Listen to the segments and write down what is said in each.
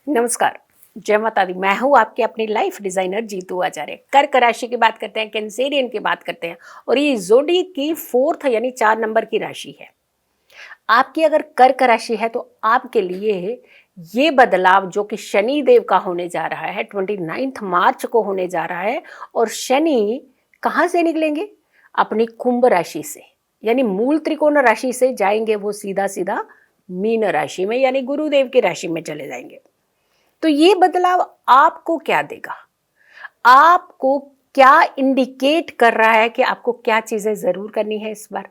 नमस्कार। जय माता दी। मैं हूँ आपकी अपनी लाइफ डिजाइनर जीतू आचार्य। कर्क राशि की बात करते हैं, कैंसेरियन की बात करते हैं और ये जोडिएक की 4th यानी 4 नंबर की राशि है। आपकी अगर कर्क राशि है तो आपके लिए ये बदलाव जो कि शनि देव का होने जा रहा है 29 मार्च को होने जा रहा है। और शनि कहाँ से निकलेंगे? अपनी कुंभ राशि से, यानी मूल त्रिकोण राशि से जाएंगे वो सीधा सीधा मीन राशि में, यानी गुरुदेव की राशि में चले जाएंगे। तो ये बदलाव आपको क्या देगा? आपको क्या इंडिकेट कर रहा है कि आपको क्या चीजें जरूर करनी है इस बार,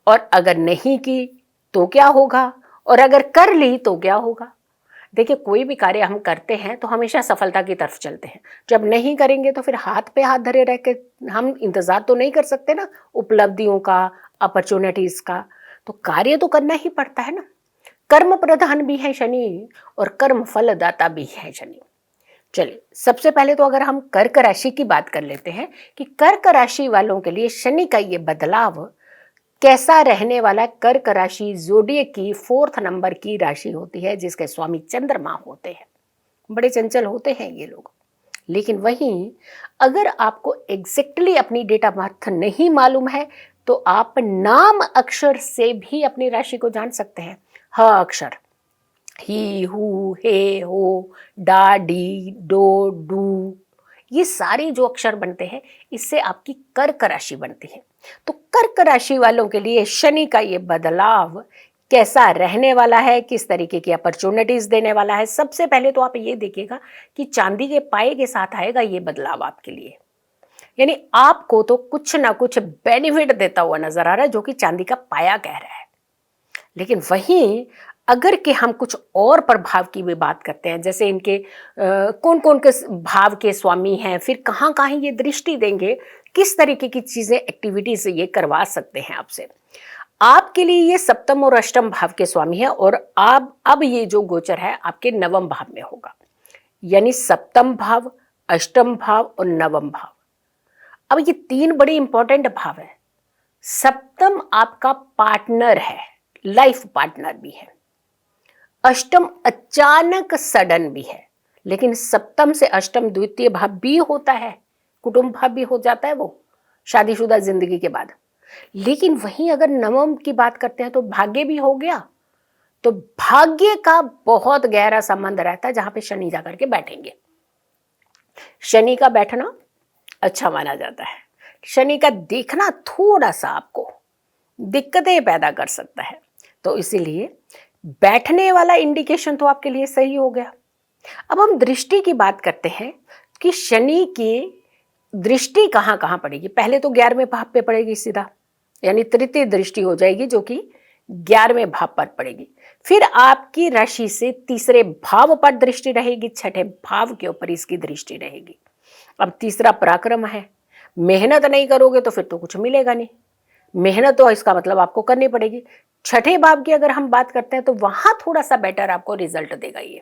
और अगर नहीं की तो क्या होगा, और अगर कर ली तो क्या होगा? देखिए, कोई भी कार्य हम करते हैं तो हमेशा सफलता की तरफ चलते हैं। जब नहीं करेंगे तो फिर हाथ पे हाथ धरे रह के हम इंतजार तो नहीं कर सकते ना उपलब्धियों का, अपॉर्चुनिटीज का। तो कार्य तो करना ही पड़ता है ना। कर्म प्रधान भी है शनि और कर्म फलदाता भी है शनि। चलिए, सबसे पहले तो अगर हम कर्क राशि की बात कर लेते हैं कि कर्क राशि वालों के लिए शनि का ये बदलाव कैसा रहने वाला है। कर्क राशि जोडिएक की 4th नंबर की राशि होती है जिसके स्वामी चंद्रमा होते हैं। बड़े चंचल होते हैं ये लोग। लेकिन वहीं अगर आपको एग्जैक्टली अपनी डेट ऑफ बर्थ नहीं मालूम है तो आप नाम अक्षर से भी अपनी राशि को जान सकते हैं। ह अक्षर, ही, हु, हे, हो, डा, डी, डो, डू, ये सारे जो अक्षर बनते हैं इससे आपकी कर्क राशि बनती है। तो कर्क राशि वालों के लिए शनि का ये बदलाव कैसा रहने वाला है, किस तरीके की अपॉर्चुनिटीज देने वाला है। सबसे पहले तो आप ये देखिएगा कि चांदी के पाए के साथ आएगा ये बदलाव आपके लिए, यानी आपको तो कुछ ना कुछ बेनिफिट देता हुआ नजर आ रहा है जो कि चांदी का पाया कह रहा है। लेकिन वहीं अगर कि हम कुछ और प्रभाव की भी बात करते हैं, जैसे इनके कौन कौन के भाव के स्वामी हैं, फिर कहाँ कहाँ ये दृष्टि देंगे, किस तरीके की चीजें एक्टिविटीज ये करवा सकते हैं आपसे। आपके लिए ये सप्तम और अष्टम भाव के स्वामी है और आप अब ये जो गोचर है आपके नवम भाव में होगा, यानी सप्तम भाव, अष्टम भाव और नवम भाव। अब ये 3 बड़े इंपॉर्टेंट भाव है। सप्तम आपका पार्टनर है, लाइफ पार्टनर भी है। अष्टम अचानक सडन भी है, लेकिन सप्तम से अष्टम द्वितीय भाव भी होता है, कुटुंब भाव भी हो जाता है वो शादीशुदा जिंदगी के बाद। लेकिन वहीं अगर नवम की बात करते हैं तो भाग्य भी हो गया। तो भाग्य का बहुत गहरा संबंध रहता है जहां पे शनि जाकर के बैठेंगे। शनि का बैठना अच्छा माना जाता है। शनि का देखना थोड़ा सा आपको दिक्कतें पैदा कर सकता है, तो इसीलिए बैठने वाला इंडिकेशन तो आपके लिए सही हो गया। अब हम दृष्टि की बात करते हैं कि शनि की दृष्टि कहाँ कहाँ पड़ेगी। पहले तो 11वें भाव पे पड़ेगी सीधा, यानी तृतीय दृष्टि हो जाएगी जो कि 11वें भाव पर पड़ेगी। फिर आपकी राशि से तीसरे भाव पर दृष्टि रहेगी, छठे भाव के ऊपर इसकी दृष्टि रहेगी। अब तीसरा पराक्रम है, मेहनत नहीं करोगे तो फिर तो कुछ मिलेगा नहीं। मेहनत तो इसका मतलब आपको करनी पड़ेगी। छठे भाव की अगर हम बात करते हैं तो वहां थोड़ा सा बेटर आपको रिजल्ट देगा। ये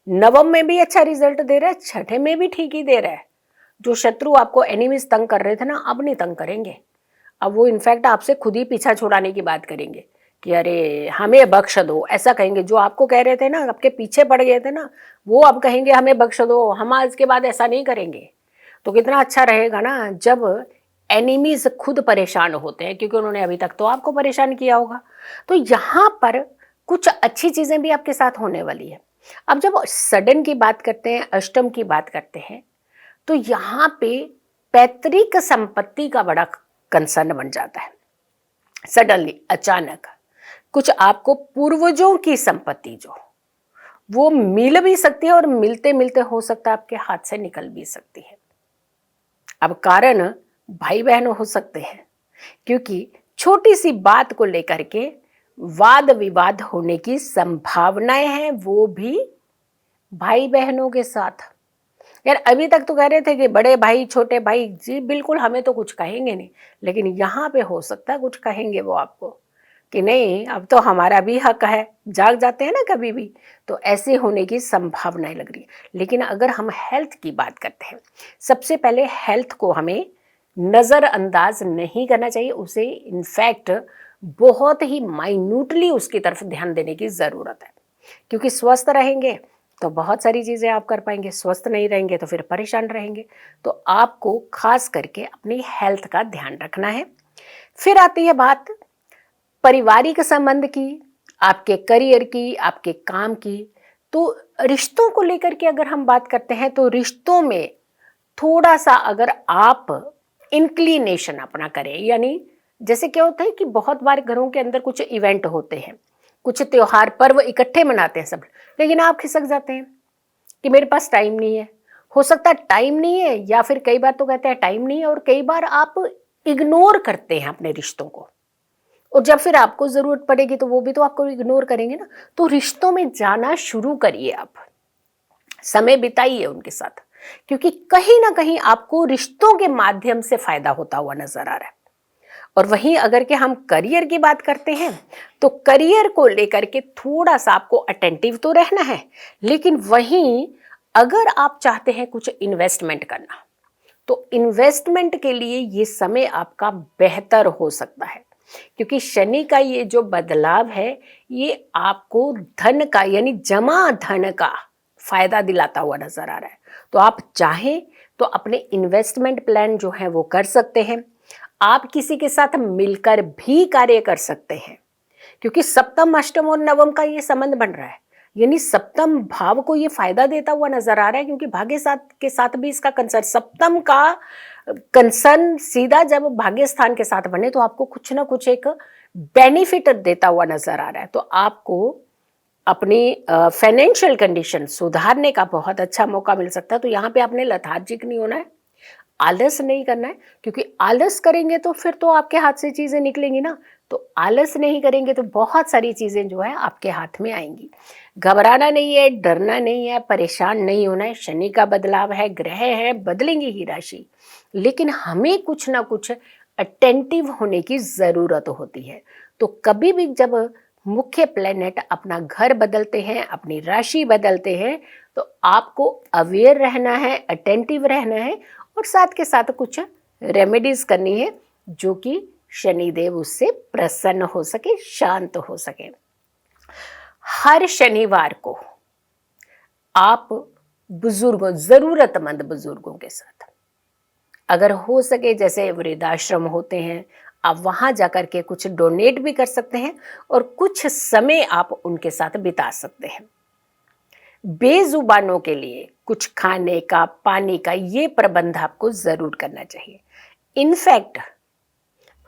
नवम में भी अच्छा रिजल्ट दे रहा है, छठे में भी ठीक ही दे रहा है। जो शत्रु आपको एनिमीज तंग कर रहे थे ना, अब नहीं तंग करेंगे। अब वो इनफैक्ट आपसे खुद ही पीछा छुड़ाने की बात करेंगे कि अरे हमें बख्श दो, ऐसा कहेंगे। जो आपको कह रहे थे ना, आपके पीछे पड़ गए थे ना, वो अब कहेंगे हमें बख्श दो, हम आज के बाद ऐसा नहीं करेंगे। तो कितना अच्छा रहेगा ना जब एनिमीज खुद परेशान होते हैं, क्योंकि उन्होंने अभी तक तो आपको परेशान किया होगा। तो यहाँ पर कुछ अच्छी चीजें भी आपके साथ होने वाली है। अब जब सडन की बात करते हैं, अष्टम की बात करते हैं, तो यहाँ पे पैतृक संपत्ति का बड़ा कंसर्न बन जाता है। सडनली अचानक कुछ आपको पूर्वजों की संपत्ति जो वो मिल भी सकती है और मिलते मिलते हो सकता है आपके हाथ से निकल भी सकती है। अब कारण भाई बहन हो सकते हैं, क्योंकि छोटी सी बात को लेकर के वाद विवाद होने की संभावनाएं हैं, वो भी भाई बहनों के साथ। यार अभी तक तो कह रहे थे कि बड़े भाई छोटे भाई जी बिल्कुल हमें तो कुछ कहेंगे नहीं, लेकिन यहाँ पे हो सकता है कुछ कहेंगे वो आपको कि नहीं अब तो हमारा भी हक है। जाग जाते हैं ना कभी भी, तो ऐसे होने की संभावनाएं लग रही है। लेकिन अगर हम हेल्थ की बात करते हैं, सबसे पहले हेल्थ को हमें नज़रअंदाज नहीं करना चाहिए। उसे इनफैक्ट बहुत ही माइन्यूटली उसकी तरफ ध्यान देने की ज़रूरत है। क्योंकि स्वस्थ रहेंगे तो बहुत सारी चीज़ें आप कर पाएंगे, स्वस्थ नहीं रहेंगे तो फिर परेशान रहेंगे। तो आपको खास करके अपनी हेल्थ का ध्यान रखना है। फिर आती है बात पारिवारिक संबंध की, आपके करियर की, आपके काम की। तो रिश्तों को लेकर के अगर हम बात करते हैं तो रिश्तों में थोड़ा सा अगर आप इंक्लिनेशन अपना करें, यानी जैसे क्या होता है कि बहुत बार घरों के अंदर कुछ इवेंट होते हैं, कुछ त्योहार पर्व इकट्ठे मनाते हैं सब, लेकिन आप खिसक जाते हैं कि मेरे पास टाइम नहीं है। हो सकता है टाइम नहीं है, या फिर कई बार तो कहते हैं टाइम नहीं है, और कई बार आप इग्नोर करते हैं अपने रिश्तों को। और जब फिर आपको जरूरत पड़ेगी तो वो भी तो आपको इग्नोर करेंगे ना। तो रिश्तों में जाना शुरू करिए, आप समय बिताइए उनके साथ, क्योंकि कहीं ना कहीं आपको रिश्तों के माध्यम से फायदा होता हुआ नजर आ रहा है। और वहीं अगर के हम करियर की बात करते हैं तो करियर को लेकर के थोड़ा सा आपको अटेंटिव तो रहना है, लेकिन वहीं अगर आप चाहते हैं कुछ इन्वेस्टमेंट करना तो इन्वेस्टमेंट के लिए ये समय आपका बेहतर हो सकता है, क्योंकि शनि का ये जो बदलाव है ये आपको धन का यानी जमा धन का फायदा दिलाता हुआ नजर आ रहा है। तो आप चाहें तो अपने इन्वेस्टमेंट प्लान जो है वो कर सकते हैं। आप किसी के साथ मिलकर भी कार्य कर सकते हैं, क्योंकि सप्तम अष्टम और नवम का ये संबंध बन रहा है, यानी सप्तम भाव को ये फायदा देता हुआ नजर आ रहा है, क्योंकि भाग्य साथ के साथ भी इसका कंसर्न, सप्तम का कंसर्न सीधा जब भाग्य स्थान के साथ बने तो आपको कुछ ना कुछ एक बेनिफिट देता हुआ नजर आ रहा है। तो आपको अपनी फाइनेंशियल कंडीशन सुधारने का बहुत अच्छा मौका मिल सकता है। तो यहाँ पे आपने लथार्जिक नहीं होना है, आलस नहीं करना है, क्योंकि आलस करेंगे तो फिर तो आपके हाथ से चीजें निकलेंगी ना। तो आलस नहीं करेंगे तो बहुत सारी चीजें जो है आपके हाथ में आएंगी। घबराना नहीं है, डरना नहीं है, परेशान नहीं होना है। शनि का बदलाव है, ग्रह है, बदलेंगी ही राशि, लेकिन हमें कुछ ना कुछ अटेंटिव होने की जरूरत होती है। तो कभी भी जब मुख्य प्लेनेट अपना घर बदलते हैं, अपनी राशि बदलते हैं, तो आपको अवेयर रहना है, अटेंटिव रहना है, और साथ के साथ कुछ रेमेडीज करनी है जो कि शनिदेव उससे प्रसन्न हो सके, शांत हो सके। हर शनिवार को आप बुजुर्गों, जरूरतमंद बुजुर्गों के साथ अगर हो सके, जैसे वृद्धाश्रम होते हैं, आप वहां जाकर के कुछ डोनेट भी कर सकते हैं और कुछ समय आप उनके साथ बिता सकते हैं। बेजुबानों के लिए कुछ खाने का, पानी का ये प्रबंध आपको जरूर करना चाहिए। इनफैक्ट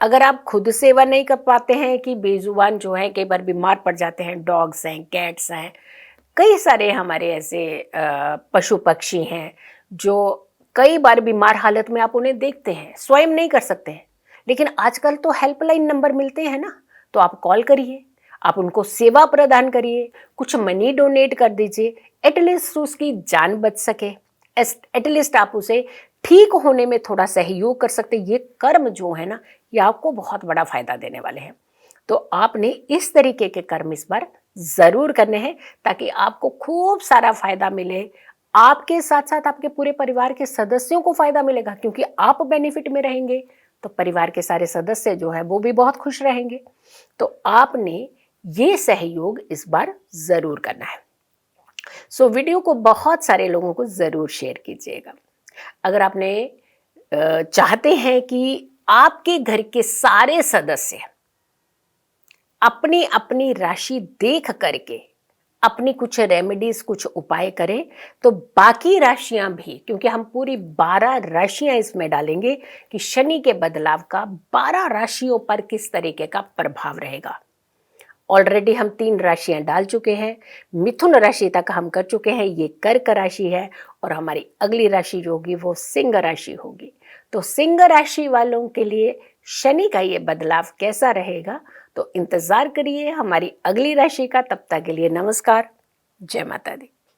अगर आप खुद सेवा नहीं कर पाते हैं, कि बेजुबान जो है कई बार बीमार पड़ जाते हैं, डॉग्स हैं, कैट्स हैं, कई सारे हमारे ऐसे पशु पक्षी हैं जो कई बार बीमार हालत में आप उन्हें देखते हैं, स्वयं नहीं कर सकते हैं, लेकिन आजकल तो हेल्पलाइन नंबर मिलते हैं ना, तो आप कॉल करिए, आप उनको सेवा प्रदान करिए, कुछ मनी डोनेट कर दीजिए, एटलीस्ट उसकी जान बच सके, एटलीस्ट आप उसे ठीक होने में थोड़ा सहयोग कर सकते। ये कर्म जो है ना, ये आपको बहुत बड़ा फायदा देने वाले हैं। तो आपने इस तरीके के कर्म इस बार जरूर करने हैं, ताकि आपको खूब सारा फायदा मिले। आपके साथ साथ आपके पूरे परिवार के सदस्यों को फायदा मिलेगा, क्योंकि आप बेनिफिट में रहेंगे तो परिवार के सारे सदस्य जो है वो भी बहुत खुश रहेंगे। तो आपने ये सहयोग इस बार जरूर करना है। सो वीडियो को बहुत सारे लोगों को जरूर शेयर कीजिएगा। अगर आपने चाहते हैं कि आपके घर के सारे सदस्य अपनी अपनी राशि देख करके अपनी कुछ रेमेडीज, कुछ उपाय करें, तो बाकी राशियां भी, क्योंकि हम पूरी 12 राशियां इसमें डालेंगे कि शनि के बदलाव का 12 राशियों पर किस तरीके का प्रभाव रहेगा। ऑलरेडी हम 3 राशियां डाल चुके हैं, मिथुन राशि तक हम कर चुके हैं, ये कर्क राशि है, और हमारी अगली राशि जो होगी वो सिंह राशि होगी। तो सिंह राशि वालों के लिए शनि का ये बदलाव कैसा रहेगा, तो इंतजार करिए हमारी अगली राशि का। तब तक के लिए नमस्कार, जय माता दी।